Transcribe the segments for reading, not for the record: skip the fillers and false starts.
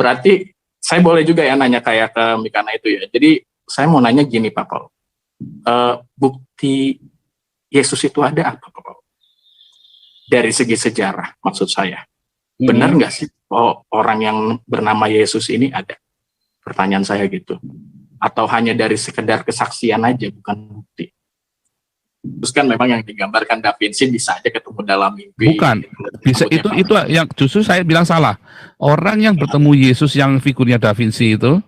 berarti saya boleh juga ya nanya kayak ke Mikana itu ya. Jadi saya mau nanya gini Pak Paul, bukti Yesus itu ada apa Pak Paul? Dari segi sejarah maksud saya. Benar nggak sih orang yang bernama Yesus ini ada? Pertanyaan saya gitu. Atau hanya dari sekedar kesaksian aja, bukan bukti? Terus kan memang yang digambarkan Da Vinci bisa aja ketemu dalam mimpi. Bukan, bisa itu yang justru saya bilang salah. Orang yang bertemu Yesus yang figurnya Da Vinci itu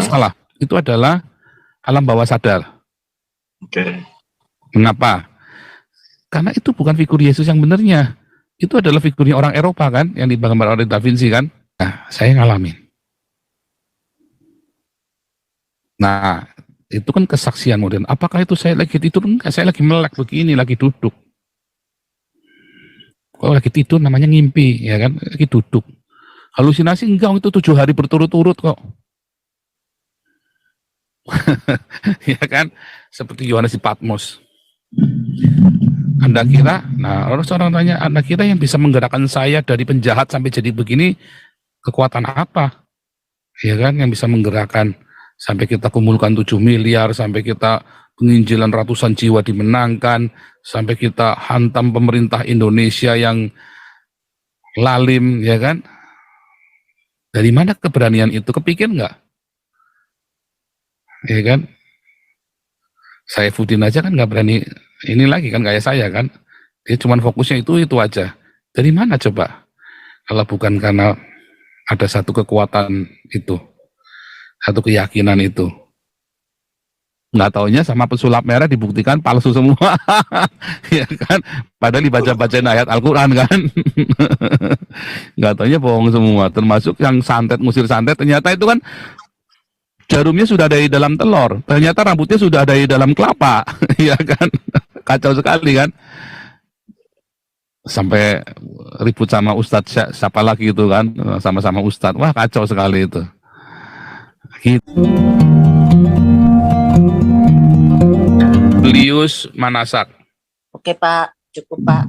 salah. Itu adalah alam bawah sadar. Oke. Mengapa? Karena itu bukan figur Yesus yang benarnya. Itu adalah figurnya orang Eropa kan, yang digambar oleh Da Vinci kan. Nah, saya ngalamin. Nah, itu kan kesaksian modern. Apakah itu saya lagi tidur? Enggak, saya lagi melek begini, lagi duduk. Kalau lagi tidur namanya ngimpi, ya kan? Lagi duduk. Halusinasi enggak, itu 7 hari berturut-turut kok. Ya kan? Seperti Yohanes di Patmos. Anda kira, nah orang tanya, Anda kira yang bisa menggerakkan saya dari penjahat sampai jadi begini, kekuatan apa? Ya kan, yang bisa menggerakkan sampai kita kumpulkan 7 miliar, sampai kita penginjilan ratusan jiwa dimenangkan, sampai kita hantam pemerintah Indonesia yang lalim, ya kan? Dari mana keberanian itu? Kepikir nggak? Ya kan? Saifuddin aja kan nggak berani ini lagi kan kayak saya kan. Dia cuma fokusnya itu aja. Dari mana coba? Kalau bukan karena ada satu kekuatan itu, satu keyakinan itu. Nggak taunya sama pesulap merah dibuktikan palsu semua. Ya kan? Padahal dibaca-bacain ayat Al-Quran kan. Nggak taunya bohong semua. Termasuk yang santet, ngusir santet, ternyata itu kan jarumnya sudah ada di dalam telur. Ternyata rambutnya sudah ada di dalam kelapa. Ya kan? Kacau sekali kan. Sampai ribut sama Ustadz siapa lagi itu kan. Sama-sama Ustadz. Wah kacau sekali itu. Gitu. Lius Manasak. Oke Pak, cukup Pak.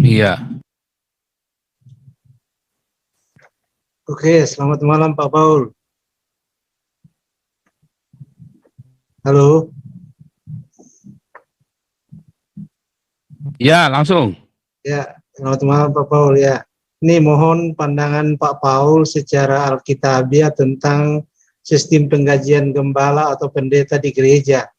Iya. Oke, selamat malam Pak Paul. Halo. Ya, langsung. Ya, selamat malam Pak Paul ya. Ini mohon pandangan Pak Paul secara alkitabiah tentang sistem penggajian gembala atau pendeta di gereja.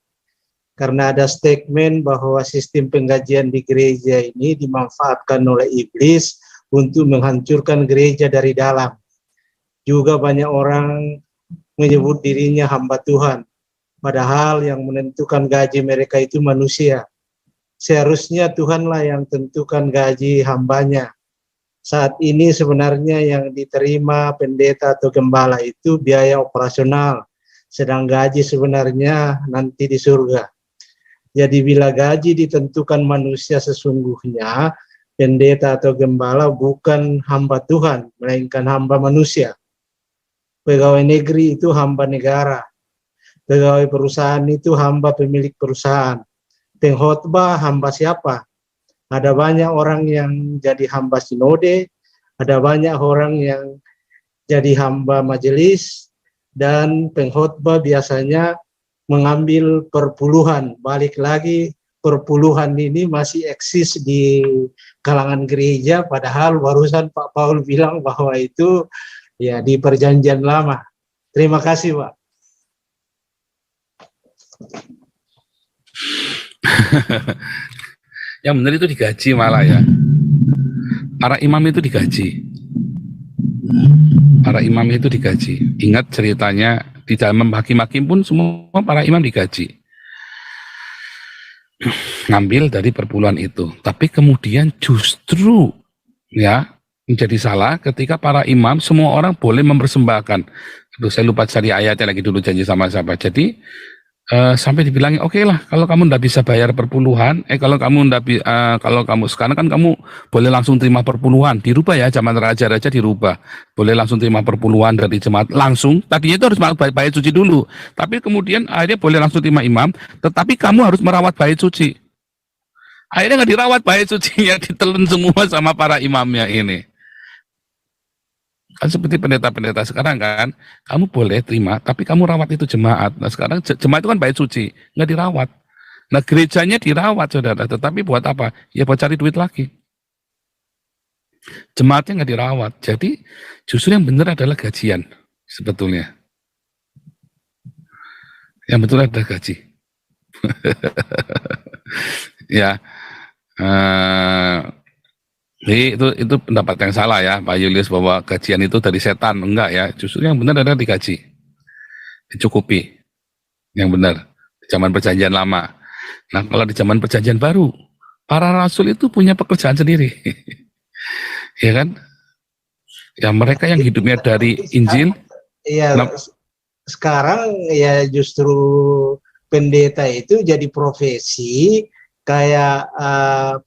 Karena ada statement bahwa sistem penggajian di gereja ini dimanfaatkan oleh iblis untuk menghancurkan gereja dari dalam. Juga banyak orang menyebut dirinya hamba Tuhan. Padahal yang menentukan gaji mereka itu manusia. Seharusnya Tuhanlah yang tentukan gaji hambanya. Saat ini sebenarnya yang diterima pendeta atau gembala itu biaya operasional. Sedang gaji sebenarnya nanti di surga. Jadi bila gaji ditentukan manusia sesungguhnya, pendeta atau gembala bukan hamba Tuhan, melainkan hamba manusia. Pegawai negeri itu hamba negara. Pegawai perusahaan itu hamba pemilik perusahaan. Pengkhotbah hamba siapa? Ada banyak orang yang jadi hamba sinode, ada banyak orang yang jadi hamba majelis, dan pengkhotbah biasanya mengambil perpuluhan. Balik lagi, perpuluhan ini masih eksis di kalangan gereja, padahal barusan Pak Paul bilang bahwa itu ya di perjanjian lama. Terima kasih Pak. Yang benar itu digaji malah ya. Para imam itu digaji. Para imam itu digaji. Ingat ceritanya di dalam hakim-hakim pun semua para imam digaji. Ngambil dari perpuluhan itu. Tapi kemudian justru ya menjadi salah ketika para imam semua orang boleh mempersembahkan. Aduh, saya lupa cari ayatnya lagi dulu, janji sama sahabat. Jadi sampai dibilangin oke lah kalau kamu ndak bisa bayar perpuluhan, kalau kamu sekarang kan kamu boleh langsung terima perpuluhan, dirubah ya zaman raja-raja dirubah, boleh langsung terima perpuluhan dari jemaat langsung. Tadinya itu harus bait suci dulu, tapi kemudian akhirnya boleh langsung terima imam, tetapi kamu harus merawat bait suci. Akhirnya nggak dirawat bait sucinya, ditelan semua sama para imamnya ini. Kan seperti pendeta-pendeta sekarang kan, kamu boleh terima, tapi kamu rawat itu jemaat. Nah sekarang jemaat itu kan bait suci, nggak dirawat. Nah gerejanya dirawat saudara, tetapi buat apa? Ya buat cari duit lagi. Jemaatnya nggak dirawat. Jadi justru yang benar adalah gajian sebetulnya. Yang betul adalah gaji. Ya, jadi itu pendapat yang salah ya Pak Julius, bahwa gajian itu dari setan. Enggak ya, justru yang benar adalah digaji, dicukupi. Yang benar di zaman perjanjian lama. Nah kalau di zaman perjanjian baru, para rasul itu punya pekerjaan sendiri. Ya kan? Ya mereka yang hidupnya dari Injil. Iya, sekarang ya justru pendeta itu jadi profesi kayak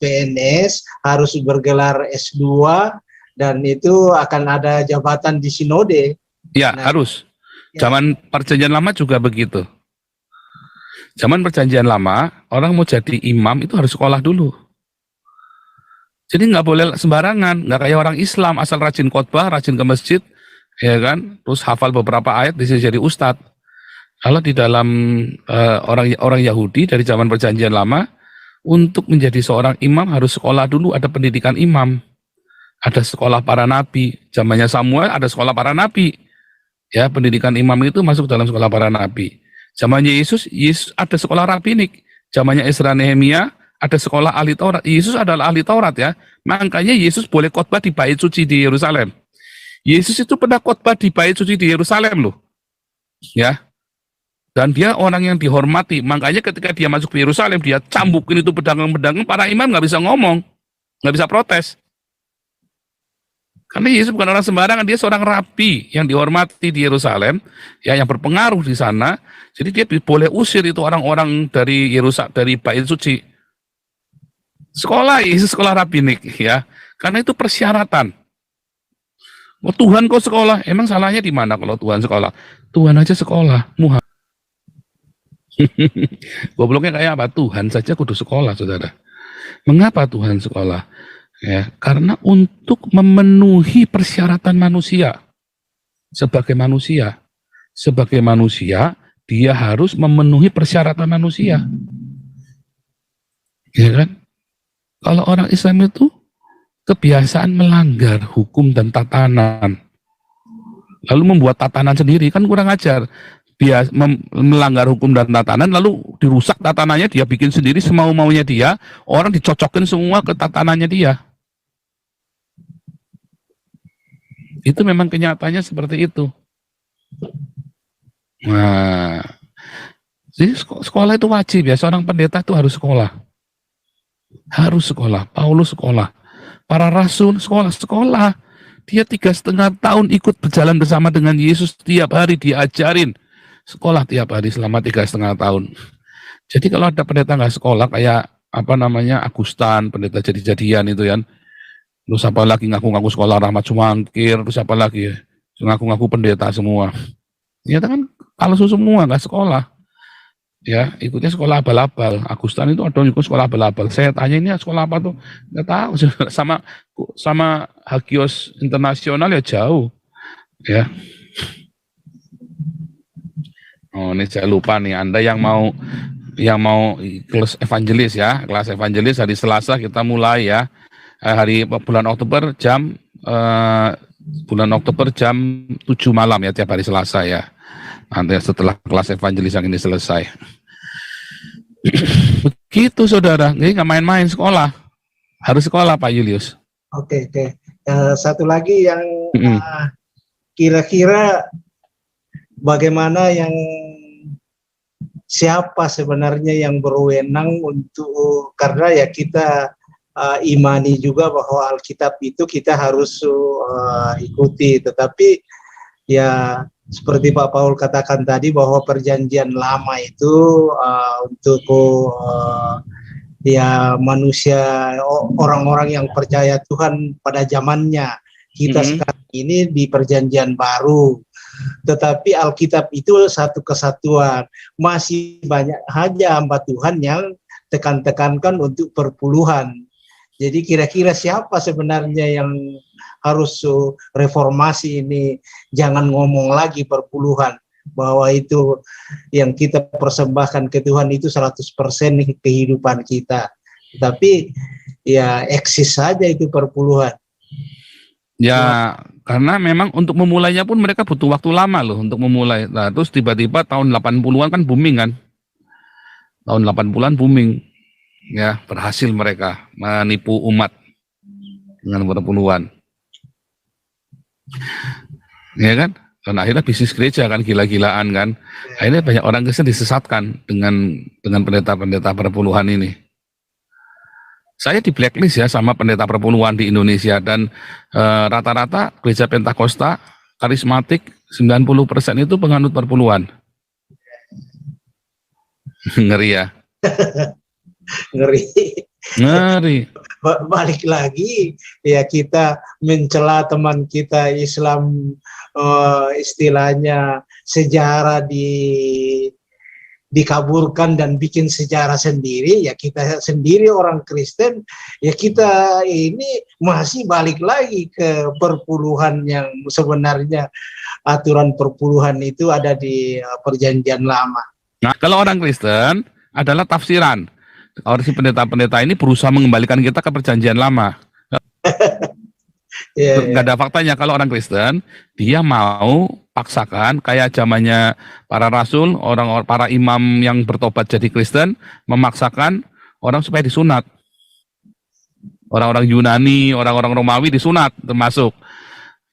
PNS, harus bergelar S2 dan itu akan ada jabatan di sinode. Ya, Nah, harus. ya. Zaman perjanjian lama juga begitu. Zaman perjanjian lama, orang mau jadi imam itu harus sekolah dulu. Jadi nggak boleh sembarangan, nggak kayak orang Islam asal rajin khotbah, rajin ke masjid, ya kan, terus hafal beberapa ayat bisa jadi ustadz. Kalau di dalam orang Yahudi dari zaman perjanjian lama, untuk menjadi seorang imam harus sekolah dulu, ada pendidikan imam, ada sekolah para nabi. Zamannya Samuel ada sekolah para nabi, ya pendidikan imam itu masuk dalam sekolah para nabi. Zamannya Yesus ada sekolah rabbinik. Zamannya Ezra Nehemia ada sekolah ahli Taurat. Yesus adalah ahli Taurat ya. Makanya Yesus boleh khotbah di bait suci di Yerusalem. Yesus itu pernah khotbah di bait suci di Yerusalem loh. Ya. Dan dia orang yang dihormati. Makanya ketika dia masuk ke Yerusalem, dia cambukin itu pedagang-pedagang, para imam nggak bisa ngomong, nggak bisa protes. Karena Yesus bukan orang sembarangan, dia seorang rabi yang dihormati di Yerusalem, ya yang berpengaruh di sana. Jadi dia boleh usir itu orang-orang dari Yerusalem, dari bait suci. Sekolah, Yesus sekolah rabbinik, ya. Karena itu persyaratan. Oh, Tuhan kok sekolah? Emang salahnya di mana kalau Tuhan sekolah? Tuhan aja sekolah, Muhammad. Gobloknya kayak apa? Tuhan saja kudu sekolah, saudara. Mengapa Tuhan sekolah? Ya, karena untuk memenuhi persyaratan manusia. Sebagai manusia, dia harus memenuhi persyaratan manusia. Ya kan? Kalau orang Islam itu kebiasaan melanggar hukum dan tatanan, lalu membuat tatanan sendiri, kan kurang ajar. Melanggar hukum dan tatanan, lalu dirusak tatanannya, dia bikin sendiri semau-maunya dia, orang dicocokin semua ke tatanannya dia. Itu memang kenyataannya seperti itu. Nah, jadi sekolah itu wajib ya, seorang pendeta itu harus sekolah. Harus sekolah, Paulus sekolah, para rasul sekolah. Dia 3,5 tahun ikut berjalan bersama dengan Yesus, tiap hari diajarin. Sekolah tiap hari selama 3,5 tahun. Jadi kalau ada pendeta nggak sekolah kayak Agustan, pendeta jadi-jadian itu kan, terus apa lagi ngaku-ngaku sekolah Rahmat Sumangkir, terus apa lagi ngaku-ngaku pendeta semua. Ya kan palsu semua, nggak sekolah. Ya ikutnya sekolah abal-abal. Agustan itu ada ikut sekolah abal-abal. Saya tanya ini sekolah apa tuh? Nggak tahu. Sama Hagios Internasional ya jauh. Ya. Oh, ini saya lupa nih, Anda yang mau kelas evangelis ya, kelas evangelis hari Selasa kita mulai ya, bulan Oktober jam 7 malam ya, tiap hari Selasa ya, nanti setelah kelas evangelis yang ini selesai. Begitu saudara, ini nggak main-main sekolah, harus sekolah Pak Julius. Oke. Satu lagi yang kira-kira bagaimana siapa sebenarnya yang berwenang untuk, karena ya kita imani juga bahwa Alkitab itu kita harus ikuti, tetapi ya seperti Pak Paul katakan tadi bahwa perjanjian lama itu untuk ya manusia, orang-orang yang percaya Tuhan pada zamannya. Kita sekarang ini di perjanjian baru. Tetapi Alkitab itu satu kesatuan. Masih banyak aja hamba Tuhan yang tekankan untuk perpuluhan. Jadi kira-kira siapa sebenarnya yang harus reformasi ini? Jangan ngomong lagi perpuluhan, bahwa itu yang kita persembahkan ke Tuhan itu 100% kehidupan kita. Tapi ya eksis saja itu perpuluhan. Ya, karena memang untuk memulainya pun mereka butuh waktu lama loh untuk memulai. Nah, terus tiba-tiba tahun 80-an kan booming kan. Tahun 80-an booming. Ya, berhasil mereka menipu umat dengan perpuluhan. Ya kan? Dan akhirnya bisnis gereja kan gila-gilaan kan. Akhirnya banyak orang Kristen disesatkan dengan pendeta-pendeta perpuluhan ini. Saya di blacklist ya sama pendeta perpuluhan di Indonesia, dan rata-rata gereja Pentakosta karismatik 90% itu penganut perpuluhan. Ngeri ya. Ngeri. Ngeri. Balik lagi ya, kita mencela teman kita Islam, istilahnya sejarah dikaburkan dan bikin sejarah sendiri. Ya kita sendiri orang Kristen, ya kita ini masih balik lagi ke perpuluhan yang sebenarnya aturan perpuluhan itu ada di perjanjian lama. Nah, kalau orang Kristen adalah tafsiran. Orang si pendeta-pendeta ini berusaha mengembalikan kita ke perjanjian lama. Nggak ada faktanya. Kalau orang Kristen, dia mau paksakan kayak zamannya para rasul, para imam yang bertobat jadi Kristen, memaksakan orang supaya disunat. Orang-orang Yunani, orang-orang Romawi disunat termasuk.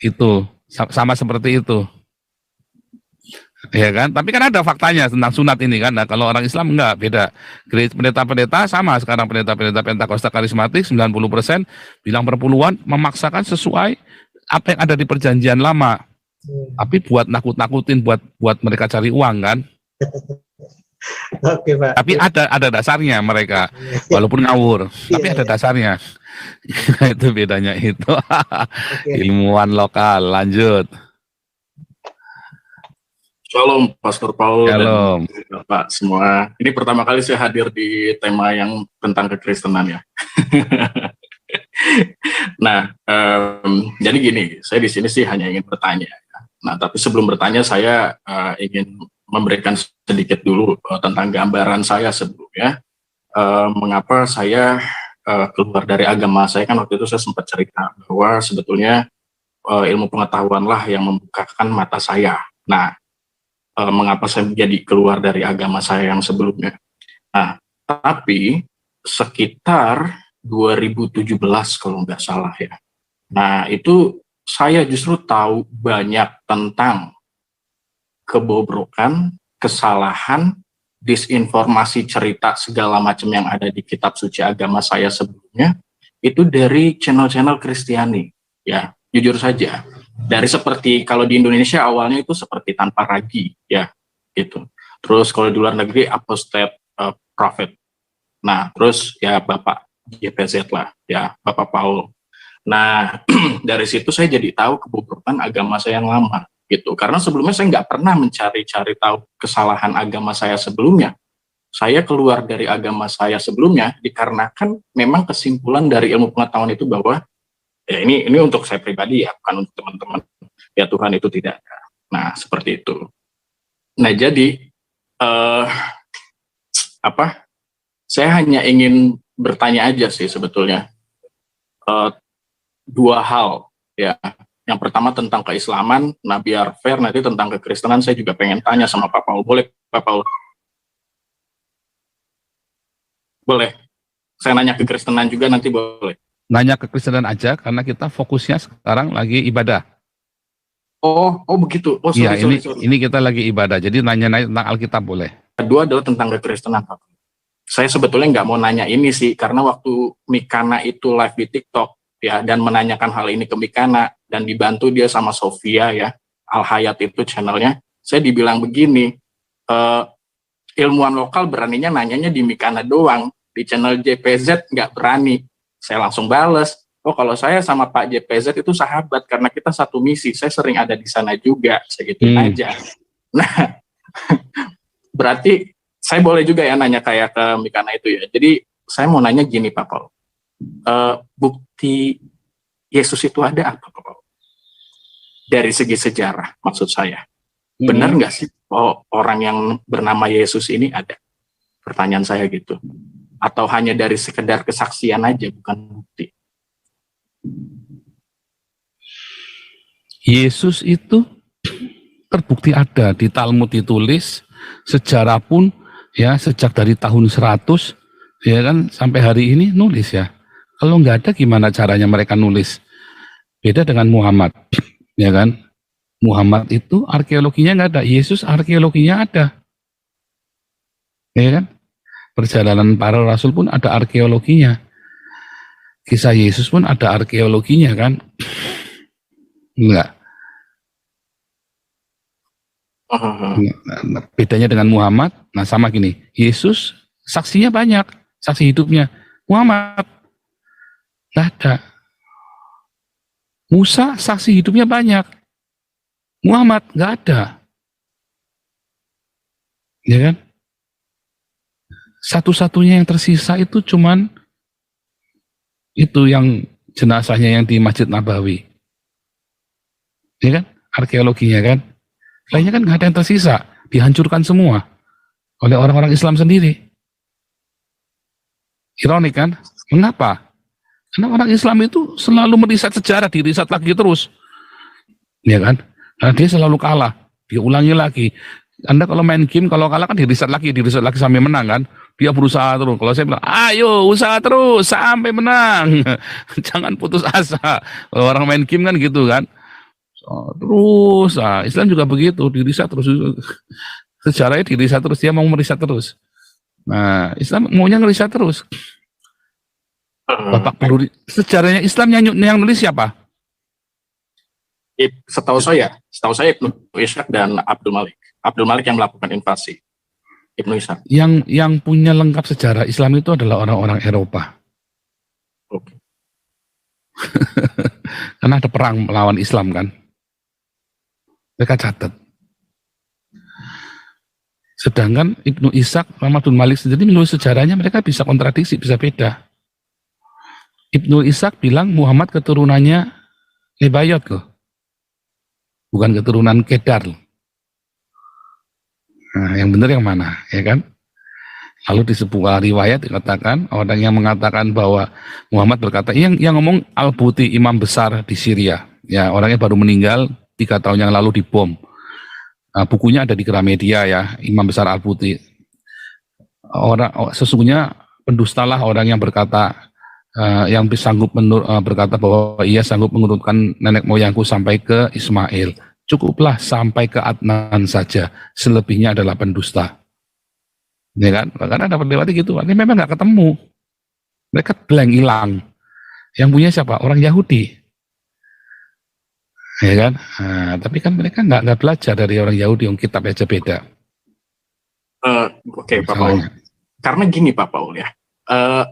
Itu sama seperti itu. Ya kan? Tapi kan ada faktanya tentang sunat ini kan. Nah, kalau orang Islam enggak, beda. Pendeta-pendeta sama sekarang, pendeta-pendeta Pentakosta karismatik 90% bilang perpuluhan, memaksakan sesuai apa yang ada di perjanjian lama. Tapi buat nakut-nakutin, buat mereka cari uang kan. Oke, Pak. Tapi ada dasarnya mereka, walaupun ngawur, tapi ada dasarnya. Itu bedanya itu. Ilmuwan lokal. Lanjut. Shalom, Pastor Paul. Shalom. Dan Bapak semua. Ini pertama kali saya hadir di tema yang tentang kekristenan ya. Nah, jadi gini, saya di sini sih hanya ingin bertanya. Nah, tapi sebelum bertanya, saya ingin memberikan sedikit dulu tentang gambaran saya sebelumnya. Mengapa saya keluar dari agama saya, kan waktu itu saya sempat cerita bahwa sebetulnya ilmu pengetahuanlah yang membukakan mata saya. Nah, mengapa saya menjadi keluar dari agama saya yang sebelumnya. Nah, tapi sekitar 2017 kalau nggak salah ya. Nah, itu saya justru tahu banyak tentang kebobrokan, kesalahan, disinformasi, cerita segala macam yang ada di kitab suci agama saya sebelumnya, itu dari channel-channel Kristiani. Ya, jujur saja. Dari seperti kalau di Indonesia awalnya itu seperti Tanpa Ragi ya gitu. Terus kalau di luar negeri Apostate Prophet. Nah, terus ya Bapak JPZ lah ya, Bapak Paul. Nah, dari situ saya jadi tahu kebobrokan agama saya yang lama gitu. Karena sebelumnya saya nggak pernah mencari-cari tahu kesalahan agama saya sebelumnya. Saya keluar dari agama saya sebelumnya dikarenakan memang kesimpulan dari ilmu pengetahuan itu bahwa ya ini untuk saya pribadi ya, bukan untuk teman-teman. Ya Tuhan itu tidak ada. Nah, seperti itu. Nah, jadi saya hanya ingin bertanya aja sih sebetulnya. Dua hal ya. Yang pertama tentang keislaman, nah biar fair, nanti tentang kekristenan saya juga pengen tanya sama Pak Paul. Boleh Pak Paul? Boleh. Saya nanya kekristenan juga nanti boleh. Nanya kekristenan aja karena kita fokusnya sekarang lagi ibadah. Oh begitu. Oh iya, sorry. Ini kita lagi ibadah. Jadi nanya tentang Alkitab boleh. Kedua adalah tentang kekristenan, Pak. Saya sebetulnya nggak mau nanya ini sih, karena waktu Mikana itu live di TikTok ya, dan menanyakan hal ini ke Mikana dan dibantu dia sama Sofia ya, Al Hayat itu channelnya. Saya dibilang begini, ilmuwan lokal beraninya nanyanya di Mikana doang, di channel JPZ nggak berani. Saya langsung bales, oh kalau saya sama Pak JPZ itu sahabat karena kita satu misi, saya sering ada di sana juga, segitu aja. Nah, berarti saya boleh juga ya nanya kayak ke Mikana itu ya. Jadi saya mau nanya gini Pak Paul, Bukti Yesus itu ada apa Pak Paul? Dari segi sejarah maksud saya. Benar nggak sih orang yang bernama Yesus ini ada? Pertanyaan saya gitu. Atau hanya dari sekedar kesaksian aja, bukan bukti? Yesus itu terbukti ada, di Talmud ditulis, sejarah pun ya sejak dari tahun 100 ya kan sampai hari ini nulis ya. Kalau nggak ada gimana caranya mereka nulis? Beda dengan Muhammad, ya kan? Muhammad itu arkeologinya nggak ada, Yesus arkeologinya ada, ya kan? Perjalanan para rasul pun ada arkeologinya, kisah Yesus pun ada arkeologinya kan? Enggak. Nah, bedanya dengan Muhammad, nah sama gini, Yesus saksinya banyak, saksi hidupnya. Muhammad nggak ada. Musa saksi hidupnya banyak, Muhammad nggak ada, ya kan? Satu-satunya yang tersisa itu cuman itu yang jenazahnya yang di Masjid Nabawi, ya kan? Arkeologinya kan, lainnya kan nggak ada yang tersisa, dihancurkan semua oleh orang-orang Islam sendiri. Ironik kan? Mengapa? Karena orang Islam itu selalu meriset sejarah, diriset lagi terus, ya kan? Karena dia selalu kalah, dia ulangi lagi. Anda kalau main game, kalau kalah kan diriset lagi sampai menang kan? Dia berusaha terus. Kalau saya bilang, ayo usaha terus sampai menang, jangan putus asa. Kalau orang main game kan gitu kan? Terus, Islam juga begitu, diriset terus. Sejarahnya diriset terus, dia mau meriset terus. Nah, Islam maunya ngeriset terus. Bapak perlu sejarahnya Islam yang nulis siapa? Setahu saya Ibnu Ishaq dan Abdul Malik. Abdul Malik yang melakukan invasi. Ibnu Ishaq. Yang punya lengkap sejarah Islam itu adalah orang-orang Eropa. Oke. Karena ada perang melawan Islam kan. Mereka catat. Sedangkan Ibnu Ishaq sama Abdul Malik sendiri menulis sejarahnya, mereka bisa kontradiksi, bisa beda. Ibnu Ishaq bilang Muhammad keturunannya Nebayot kok. Bukan keturunan Kedar. Nah, yang benar yang mana, ya kan? Lalu di sebuah riwayat dikatakan, orang yang mengatakan bahwa Muhammad berkata, yang ngomong Al-Buti, imam besar di Syria. Ya, orangnya baru meninggal 3 tahun yang lalu dibom. Nah, bukunya ada di Gramedia ya, Imam Besar Al-Buti. Sesungguhnya pendustalah orang yang berkata, yang berkata bahwa ia sanggup menurunkan nenek moyangku sampai ke Ismail. Cukuplah sampai ke Adnan saja, selebihnya adalah pendusta. Ya kan? Karena dapat lewati gitu, ini memang nggak ketemu. Mereka blank, hilang. Yang punya siapa? Orang Yahudi. Ya kan? Nah, tapi kan mereka nggak belajar dari orang Yahudi, yang kitab aja beda. Oke, Pak Paul. Karena gini Pak Paul ya,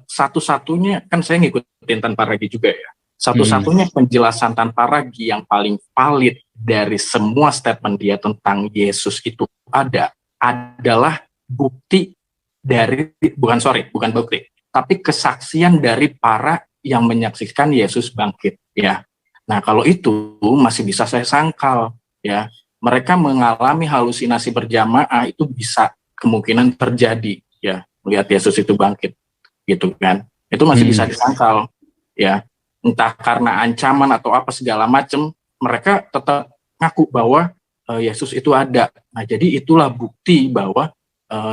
satu-satunya kan saya ngikutin Tanpa Ragi juga ya. Satu-satunya penjelasan Tanpa Ragi yang paling valid dari semua statement dia tentang Yesus itu adalah bukti dari bukan bukti, tapi kesaksian dari para yang menyaksikan Yesus bangkit ya. Nah, kalau itu masih bisa saya sangkal ya. Mereka mengalami halusinasi berjamaah itu bisa kemungkinan terjadi ya, melihat Yesus itu bangkit gitu kan. Itu masih bisa disangkal ya. Entah karena ancaman atau apa segala macam, mereka tetap ngaku bahwa Yesus itu ada. Nah, jadi itulah bukti bahwa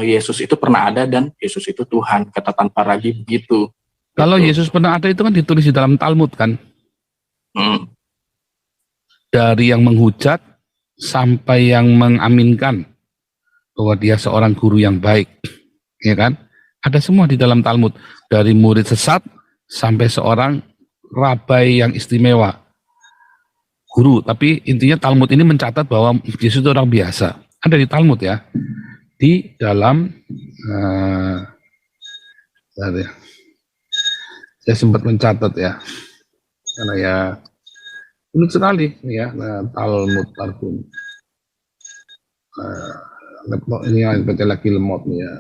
Yesus itu pernah ada dan Yesus itu Tuhan, kata Tanpa Ragi begitu. Kalau gitu. Yesus pernah ada itu kan ditulis di dalam Talmud kan. Dari yang menghujat sampai yang mengaminkan bahwa dia seorang guru yang baik, ya kan? Ada semua di dalam Talmud, dari murid sesat sampai seorang rabai yang istimewa, guru. Tapi intinya Talmud ini mencatat bahwa Yesus itu orang biasa. Ada di Talmud ya, di dalam saya sempat mencatat ya, karena ya unik sekali ya, Talmud Targum. Ini yang baca lagi lemot nih ya,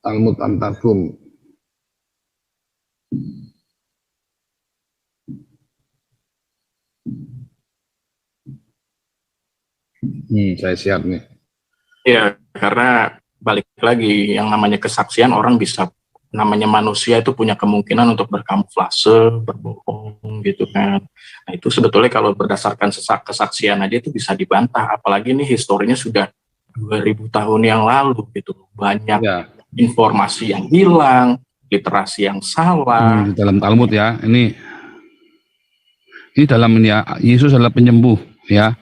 Talmud Antargum. Saya siap nih. Ya, karena balik lagi yang namanya kesaksian orang bisa, namanya manusia itu punya kemungkinan untuk berkamuflase, berbohong gitu kan. Nah itu sebetulnya kalau berdasarkan kesaksian aja itu bisa dibantah, apalagi ini historinya sudah 2000 tahun yang lalu gitu. Banyak Ya, informasi yang hilang, literasi yang salah. di dalam Talmud ya, ini dalam ini ya, Yesus adalah penyembuh ya.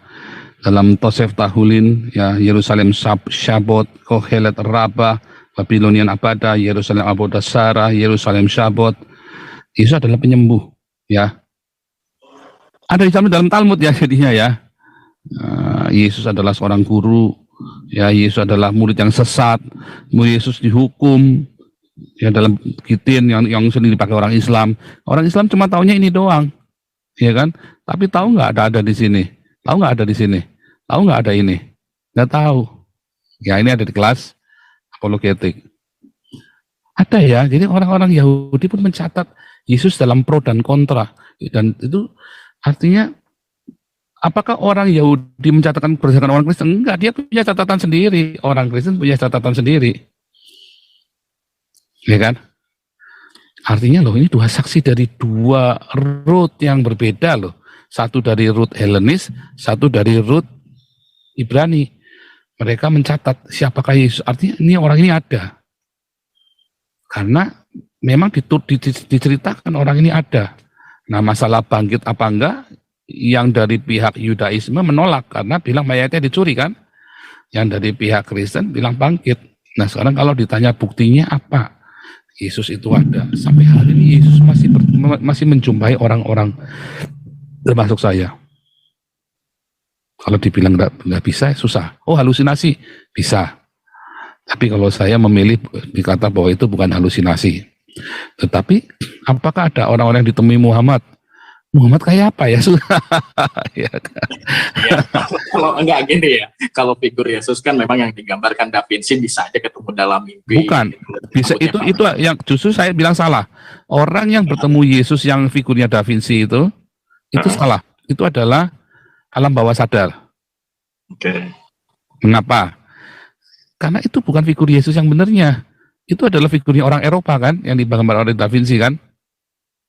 Dalam Tosef Tahulin ya, Yerusalem Syabot, Kohelet Rabah, Babylonian Abada, Yerusalem Aboda Sarah, Yerusalem Syabot. Yesus adalah penyembuh ya. Ada di dalam Talmud ya jadinya ya. Yesus adalah seorang guru ya, Yesus adalah murid yang sesat, Yesus dihukum ya dalam Gitin yang sering dipakai orang Islam. Orang Islam cuma taunya ini doang, ya kan? Tapi tahu nggak ada di sini? Tahu nggak ada di sini? Tahu nggak ada ini? Nggak tahu. Ya ini ada di kelas apologetik. Ada ya. Jadi orang-orang Yahudi pun mencatat Yesus dalam pro dan kontra. Dan itu artinya apakah orang Yahudi mencatatkan berdasarkan orang Kristen? Enggak, dia punya catatan sendiri. Orang Kristen punya catatan sendiri. Ya kan? Artinya loh, ini dua saksi dari dua root yang berbeda loh. Satu dari root Helenis, satu dari root Ibrani. Mereka mencatat siapakah Yesus. Artinya ini orang ini ada. Karena memang diceritakan orang ini ada. Nah masalah bangkit apa enggak, yang dari pihak Yudaisme menolak karena bilang mayatnya dicuri kan. Yang dari pihak Kristen bilang bangkit. Nah sekarang kalau ditanya buktinya apa? Yesus itu ada. Sampai hari ini Yesus masih menjumpai orang-orang, termasuk saya. Kalau dibilang nggak bisa, susah. Oh halusinasi, bisa. Tapi kalau saya memilih dikata bahwa itu bukan halusinasi. Tetapi apakah ada orang-orang yang ditemui Muhammad? Muhammad kayak apa ya? Ya kan? Ya, kalau enggak gini ya, kalau figur Yesus kan memang yang digambarkan Da Vinci bisa aja ketemu dalam mimpi. Bukan, bisa itu yang justru saya bilang salah. Orang yang bertemu Yesus yang figurnya Da Vinci itu salah. Itu adalah alam bawah sadar. Oke. Mengapa? Karena itu bukan figur Yesus yang benarnya. Itu adalah figurnya orang Eropa kan, yang digambar oleh Da Vinci kan.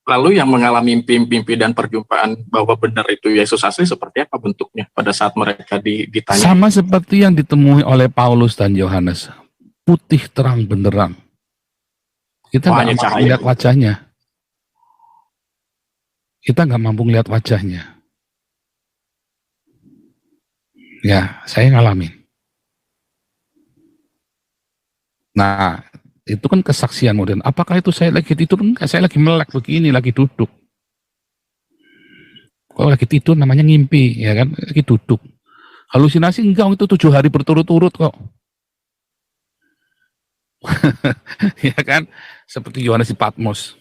Lalu yang mengalami mimpi-mimpi dan perjumpaan bahwa benar itu Yesus asli seperti apa bentuknya pada saat mereka ditanya? Sama seperti yang ditemui oleh Paulus dan Yohanes. Putih terang benderang. Kita nggak mampu lihat wajahnya. Kita nggak mampu lihat wajahnya. Ya, saya ngalamin. Nah, itu kan kesaksian modern. Apakah itu saya lagi tidur? Enggak, saya lagi melek begini, lagi duduk. Kalau lagi tidur namanya ngimpi, ya kan? Lagi duduk. Halusinasi enggak, itu 7 hari berturut-turut kok. Ya kan? Seperti Yohanes di Patmos.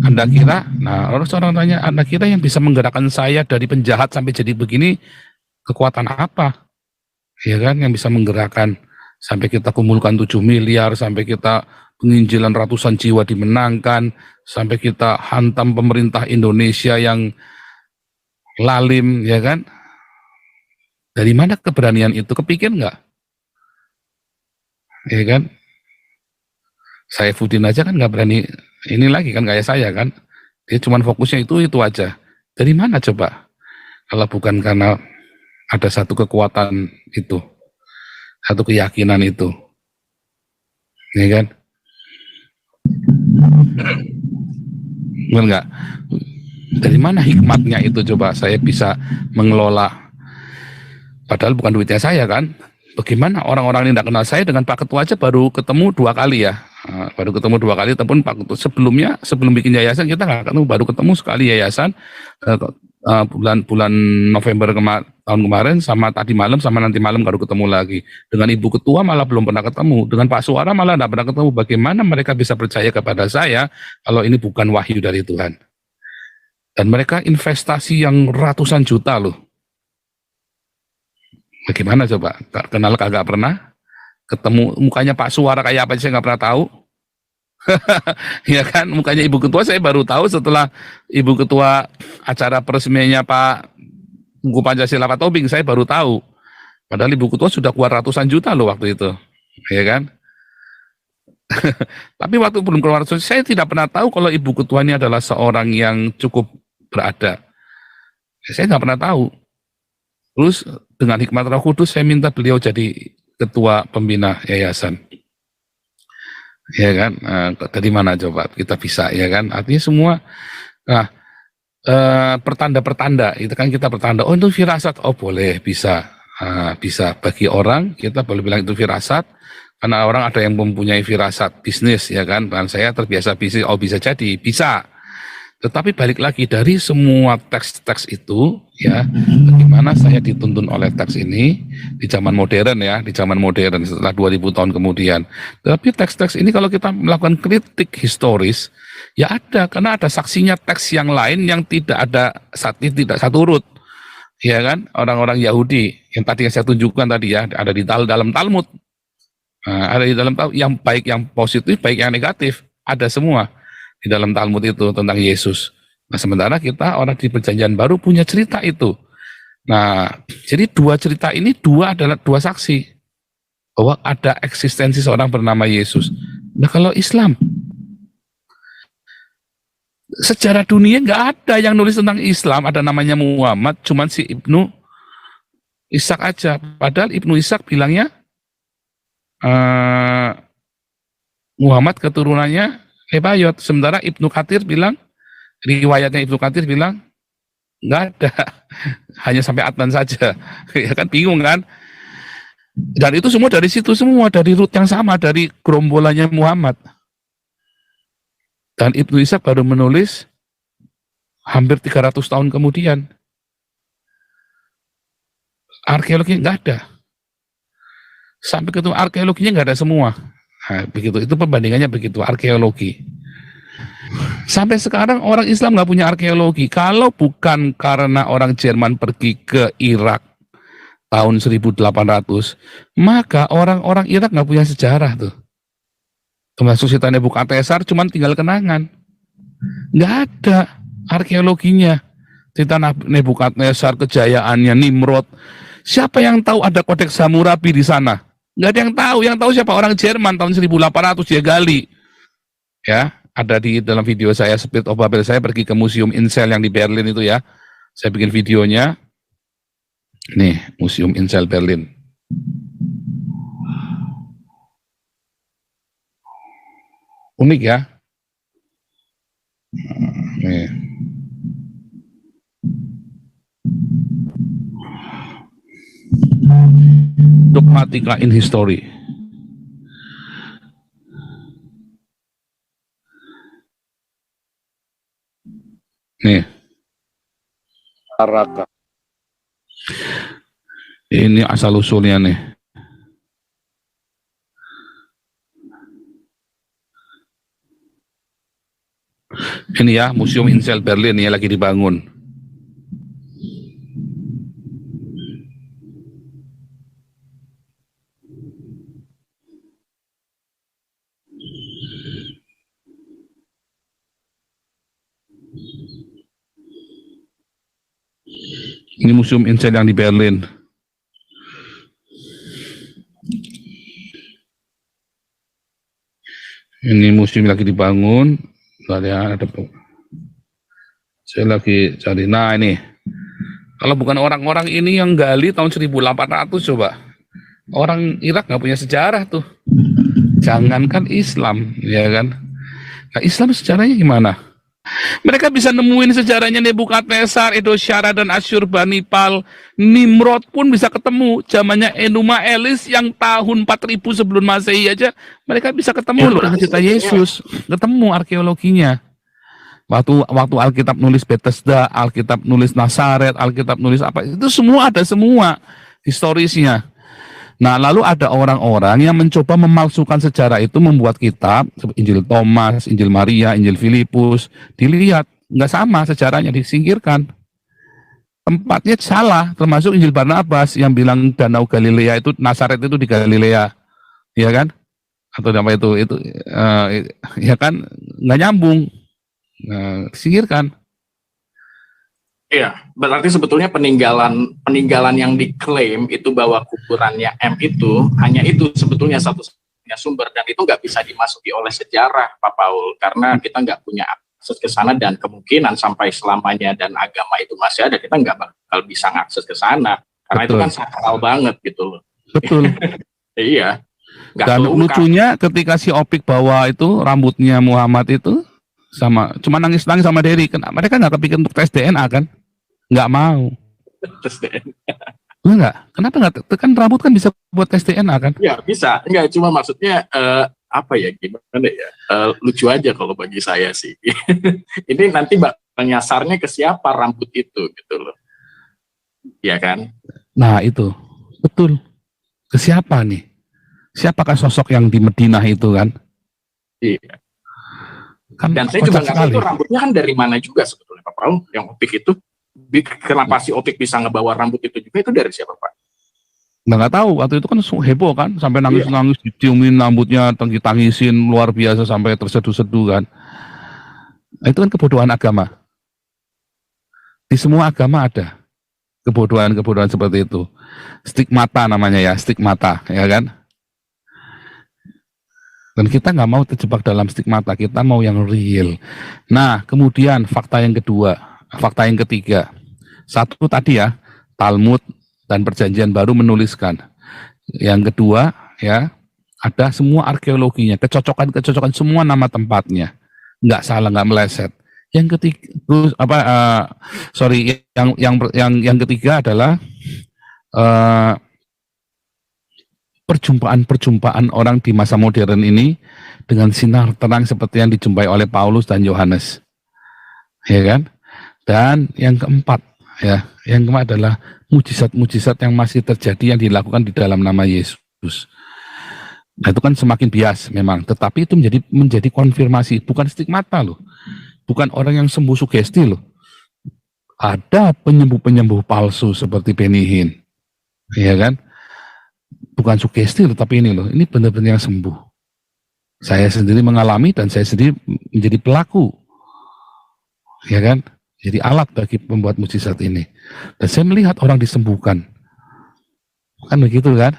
Anda kira, nah orang tanya, Anda kira yang bisa menggerakkan saya dari penjahat sampai jadi begini, kekuatan apa? Ya kan, yang bisa menggerakkan sampai kita kumpulkan 7 miliar, sampai kita penginjilan ratusan jiwa dimenangkan, sampai kita hantam pemerintah Indonesia yang lalim, ya kan? Dari mana keberanian itu? Kepikir nggak? Ya kan? Saya Fudin aja kan nggak berani, ini lagi kan kayak saya kan, dia cuma fokusnya itu aja. Dari mana coba? Kalau bukan karena ada satu kekuatan itu, satu keyakinan itu, ya kan? Benar nggak? Dari mana hikmatnya itu coba saya bisa mengelola? Padahal bukan duitnya saya kan? Bagaimana orang-orang yang tidak kenal saya dengan Pak Ketua aja baru ketemu 2 kali ya? Baru ketemu 2 kali, ataupun Pak Ketua sebelum bikin yayasan kita nggak ketemu, baru ketemu sekali yayasan bulan November tahun kemarin, sama tadi malam, sama nanti malam baru ketemu lagi. Dengan Ibu Ketua malah belum pernah ketemu, dengan Pak Suara malah tidak pernah ketemu. Bagaimana mereka bisa percaya kepada saya kalau ini bukan wahyu dari Tuhan? Dan mereka investasi yang ratusan juta loh. Bagaimana coba? Kenal kagak pernah? Ketemu mukanya Pak Suara kayak apa saya nggak pernah tahu. Ya kan, mukanya Ibu Ketua saya baru tahu setelah Ibu Ketua acara peresmiannya Pak Tengku Pancasila Pak Tobing, saya baru tahu. Padahal Ibu Ketua sudah keluar ratusan juta loh waktu itu. Ya kan? Tapi waktu belum keluar, saya tidak pernah tahu kalau Ibu Ketua ini adalah seorang yang cukup berada. Saya nggak pernah tahu. Terus dengan hikmat Roh Kudus saya minta beliau jadi ketua pembina yayasan. Ya kan? Dari mana coba kita bisa, ya kan? Artinya semua, nah, pertanda-pertanda itu kan kita bertanda. Oh, itu firasat. Oh, boleh, bisa. Bisa bagi orang kita boleh bilang itu firasat. Karena orang ada yang mempunyai firasat bisnis, ya kan? Dan saya terbiasa bisnis, oh bisa jadi, bisa. Tetapi balik lagi dari semua teks-teks itu, ya, bagaimana saya dituntun oleh teks ini di zaman modern, ya, di zaman modern setelah 2000 tahun kemudian. Tapi teks-teks ini kalau kita melakukan kritik historis, ya ada, karena ada saksinya teks yang lain yang tidak satu urut, ya kan? Orang-orang Yahudi yang tadi yang saya tunjukkan tadi, ya, ada di dalam Talmud. Nah, ada di dalam yang baik, yang positif, baik yang negatif, ada semua di dalam Talmud itu tentang Yesus. Nah, sementara kita orang di Perjanjian Baru punya cerita itu. Nah, jadi dua cerita ini adalah dua saksi bahwa ada eksistensi seorang bernama Yesus. Nah, kalau Islam, sejarah dunia nggak ada yang nulis tentang Islam, ada namanya Muhammad, cuman si Ibnu Ishaq aja. Padahal Ibnu Ishaq bilangnya Muhammad keturunannya Lebayot. Sementara Ibnu Katsir bilang, riwayatnya Ibnu Katsir bilang nggak ada, hanya sampai Adnan saja. Ya kan, bingung kan? Dan itu semua dari situ, semua dari root yang sama, dari gerombolannya Muhammad. Dan Ibnu Ishaq baru menulis hampir 300 tahun kemudian. Arkeologi nggak ada. Sampai ketemu arkeologinya nggak ada semua. Nah, begitu, itu perbandingannya begitu, arkeologi. Sampai sekarang orang Islam nggak punya arkeologi. Kalau bukan karena orang Jerman pergi ke Irak tahun 1800, maka orang-orang Irak nggak punya sejarah tuh. Termasuk Sultan Nebukadnezar cuman tinggal kenangan. Nggak ada arkeologinya. Sultan Nebukadnezar, kejayaannya, Nimrod. Siapa yang tahu ada kodeks Hammurabi di sana? Nggak ada yang tahu siapa orang Jerman tahun 1800 dia gali. Ya, ada di dalam video saya Spirit of Babel, saya pergi ke Museum Incel yang di Berlin itu, ya. Saya bikin videonya. Nih, Museum Incel Berlin. Unik, ya. Nih. Dogmatika in History. Nih. Araka. Ini asal usulnya nih. Ini ya, Museum Incel Berlin ya, lagi dibangun. Ini Museum Incel yang di Berlin. Ini museum lagi dibangun. Ada, saya lagi cari. Nah, ini. Kalau bukan orang-orang ini yang gali tahun 1800, coba. Orang Irak nggak punya sejarah tuh. Jangankan Islam, ya kan? Nah, Islam sejarahnya gimana? Mereka bisa nemuin sejarahnya Nebukadnezar, Edosyara dan Asyurbanipal. Nimrod pun bisa ketemu. Zamannya Enuma Elis yang tahun 4000 sebelum Masehi aja mereka bisa ketemu loh cerita Yesus. Ketemu arkeologinya. Waktu Alkitab nulis Bethesda, Alkitab nulis Nazaret, Alkitab nulis apa, itu semua ada semua historisnya. Nah, lalu ada orang-orang yang mencoba memalsukan sejarah itu, membuat kitab, Injil Thomas, Injil Maria, Injil Filipus, dilihat, nggak sama sejarahnya, disingkirkan. Tempatnya salah, termasuk Injil Barnabas yang bilang Danau Galilea itu, Nazaret itu di Galilea, ya kan? atau apa itu ya kan nggak nyambung, disingkirkan. Iya, berarti sebetulnya peninggalan yang diklaim itu bahwa kuburannya M itu hanya itu sebetulnya satu-satunya sumber, dan itu nggak bisa dimasuki oleh sejarah, Pak Paul, karena kita nggak punya akses ke sana, dan kemungkinan sampai selamanya dan agama itu masih ada, kita nggak bakal bisa ngakses ke sana karena Betul. itu kan sakral banget gitu loh. Betul. Iya. Nggak Dan keungkap. lucunya ketika si Opik bawa itu rambutnya Muhammad itu sama, cuma nangis-nangis sama Derry, mereka nggak kepikir untuk tes DNA kan? Nggak mau. Terus deh. Enggak, kenapa nggak? Kan rambut kan bisa buat tes DNA kan? Ya bisa, enggak, cuma maksudnya apa ya, gimana ya, lucu aja kalau bagi saya sih. Ini nanti bakal nyasarnya ke siapa rambut itu gitu loh, ya kan? Nah itu, betul. Ke siapa nih? Siapakah sosok yang di Madinah itu kan? Iya. Kan Dan saya juga kocak nggak tahu sekali. itu rambutnya kan dari mana juga sebetulnya, Pak Paul, yang Opik itu. Kenapa si Opik bisa ngebawa rambut itu juga, itu dari siapa, Pak? Nggak tahu, waktu itu kan heboh kan, sampai nangis-nangis, diciumin rambutnya, tangisin luar biasa sampai terseduh-seduh kan. Nah, itu kan kebodohan agama. Di semua agama ada kebodohan-kebodohan seperti itu. Stigmata namanya ya, stigmata, ya kan? Dan kita nggak mau terjebak dalam stigmata, kita mau yang real. Nah, kemudian fakta yang ketiga. Satu tadi ya, Talmud dan Perjanjian Baru menuliskan. Yang kedua ya, ada semua arkeologinya, kecocokan semua nama tempatnya, nggak salah, nggak meleset. Yang ketiga, terus yang ketiga adalah perjumpaan orang di masa modern ini dengan sinar terang seperti yang dijumpai oleh Paulus dan Yohanes, ya kan? Dan yang keempat adalah mujizat-mujizat yang masih terjadi yang dilakukan di dalam nama Yesus. Nah, itu kan semakin bias memang, tetapi itu menjadi konfirmasi, bukan stigmata loh, bukan orang yang sembuh sugesti loh. Ada penyembuh-penyembuh palsu seperti Benny Hinn, ya kan? Bukan sugesti loh, tapi ini loh, ini benar-benar yang sembuh. Saya sendiri mengalami dan saya sendiri menjadi pelaku, ya kan? Jadi alat bagi pembuat mujizat ini. Dan saya melihat orang disembuhkan, kan begitu kan?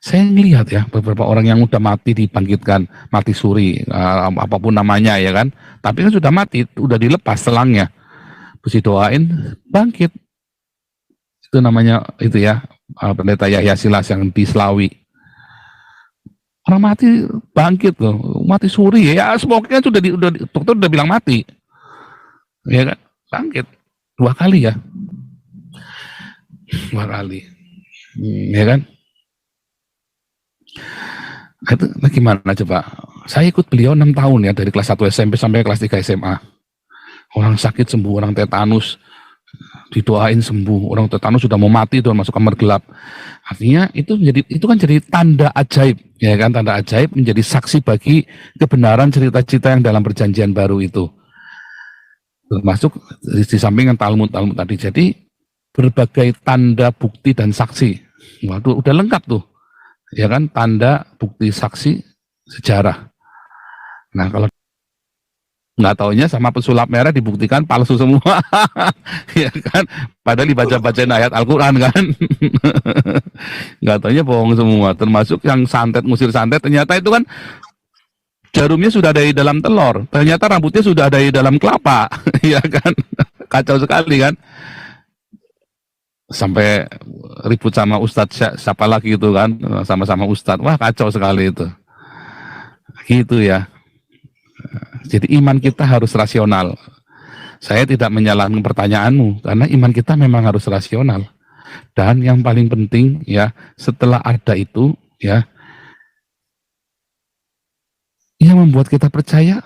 Saya melihat ya beberapa orang yang udah mati dibangkitkan, mati suri, apapun namanya ya kan. Tapi kan sudah mati, udah dilepas selangnya, terus didoain bangkit. Itu namanya itu ya, Pendeta Yahya Silas yang di Slawi. Orang mati bangkit loh, mati suri ya, semuanya sudah dokter udah bilang mati, ya kan, bangkit 2 kali ya, 2 kali, ya kan. Itu gimana coba? Saya ikut beliau 6 tahun ya, dari kelas 1 SMP sampai kelas 3 SMA. Orang sakit sembuh, orang tetanus didoain sembuh, orang tetanus sudah mau mati tuh masuk kamar gelap. Artinya itu kan jadi tanda ajaib, ya kan, tanda ajaib menjadi saksi bagi kebenaran cerita-cerita yang dalam Perjanjian Baru itu. Termasuk di samping Talmud tadi. Jadi berbagai tanda bukti dan saksi. Waduh, udah lengkap tuh. Ya kan, tanda bukti saksi sejarah. Nah, kalau nggak taunya sama pesulap merah dibuktikan palsu semua. Ya kan, padahal dibaca-bacain ayat Al-Quran kan. Nggak taunya bohong semua, termasuk yang ngusir santet, ternyata itu kan jarumnya sudah ada di dalam telur, ternyata rambutnya sudah ada di dalam kelapa. Ya kan, kacau sekali kan. Sampai ribut sama ustadz siapa lagi itu kan, sama-sama ustadz, wah kacau sekali itu. Gitu ya. Jadi iman kita harus rasional. Saya tidak menyalahkan pertanyaanmu, karena iman kita memang harus rasional. Dan yang paling penting ya, setelah ada itu ya, yang membuat kita percaya,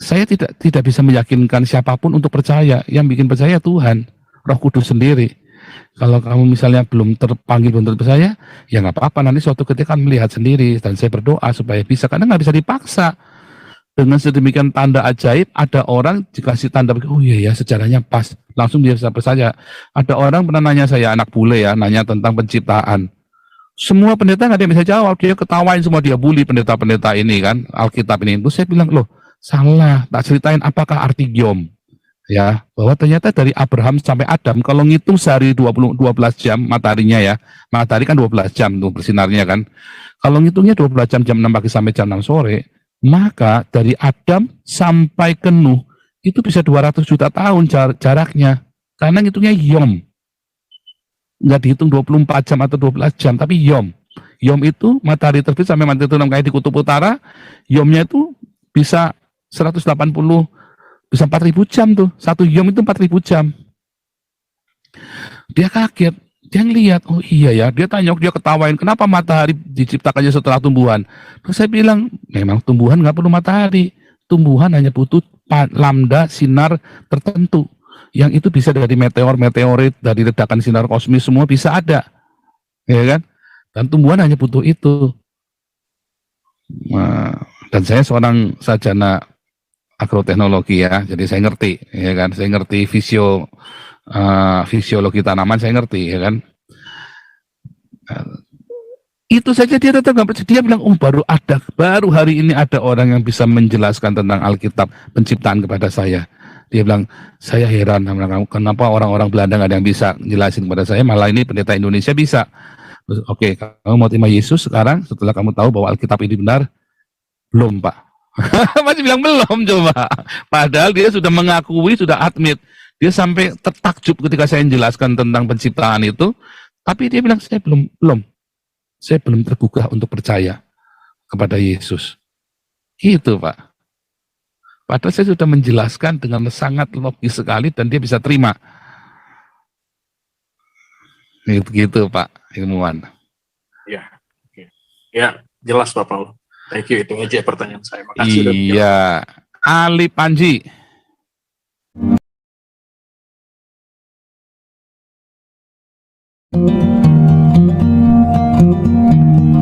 saya tidak bisa meyakinkan siapapun untuk percaya. Yang bikin percaya Tuhan, Roh Kudus sendiri. Kalau kamu misalnya belum terpanggil, belum terpercaya, ya nggak apa-apa, nanti suatu ketika melihat sendiri. Dan saya berdoa supaya bisa, karena nggak bisa dipaksa. Dengan sedemikian tanda ajaib, ada orang dikasih tanda, oh iya ya sejarahnya pas, langsung dia bisa percaya. Ada orang pernah nanya saya, anak bule ya, nanya tentang penciptaan. Semua pendeta nggak ada yang bisa jawab, dia ketawain semua, dia bully pendeta-pendeta ini kan, Alkitab ini. Terus saya bilang, loh salah, tak ceritain apakah arti Yom. Ya, bahwa ternyata dari Abraham sampai Adam, kalau ngitung sehari 12 jam mataharinya ya, matahari kan 12 jam tuh bersinarnya kan. Kalau ngitungnya 12 jam, jam 6 pagi sampai jam 6 sore, maka dari Adam sampai ke Nuh, itu bisa 200 juta tahun jaraknya. Karena ngitungnya Yom. Nggak dihitung 24 jam atau 12 jam, tapi Yom. Yom itu matahari terbit sampai matahari terbenam kayak di kutub utara, Yomnya itu bisa 180, bisa 4.000 jam tuh. Satu Yom itu 4.000 jam. Dia kaget, dia ngelihat, oh iya ya, dia tanya, dia ketawain, kenapa matahari diciptakannya setelah tumbuhan? Terus saya bilang, memang tumbuhan nggak perlu matahari. Tumbuhan hanya butuh lambda sinar tertentu. Yang itu bisa dari meteor-meteorit, dari ledakan sinar kosmis, semua bisa ada. Ya kan? Dan tumbuhan hanya butuh itu. Nah, dan saya seorang sarjana agroteknologi ya, jadi saya ngerti, ya kan, saya ngerti fisiologi tanaman, saya ngerti, ya kan. Itu saja dia tetap nggak percaya. Dia bilang, oh baru hari ini ada orang yang bisa menjelaskan tentang Alkitab penciptaan kepada saya. Dia bilang, saya heran, kenapa orang-orang Belanda nggak ada yang bisa jelasin kepada saya, malah ini pendeta Indonesia bisa. Terus, oke, kamu mau terima Yesus sekarang setelah kamu tahu bahwa Alkitab ini benar? Belum, Pak. Masih bilang belum, coba. Padahal dia sudah mengakui, sudah admit. Dia sampai tertakjub ketika saya menjelaskan tentang penciptaan itu. Tapi dia bilang, saya belum. Saya belum tergugah untuk percaya kepada Yesus. Gitu, Pak. Padahal saya sudah menjelaskan dengan sangat logis sekali dan dia bisa terima. Gitu, Pak ilmuwan. Ya, ya jelas Pak Paul. Thank you, itu aja pertanyaan saya. Makasih. Iya, Ali Panji.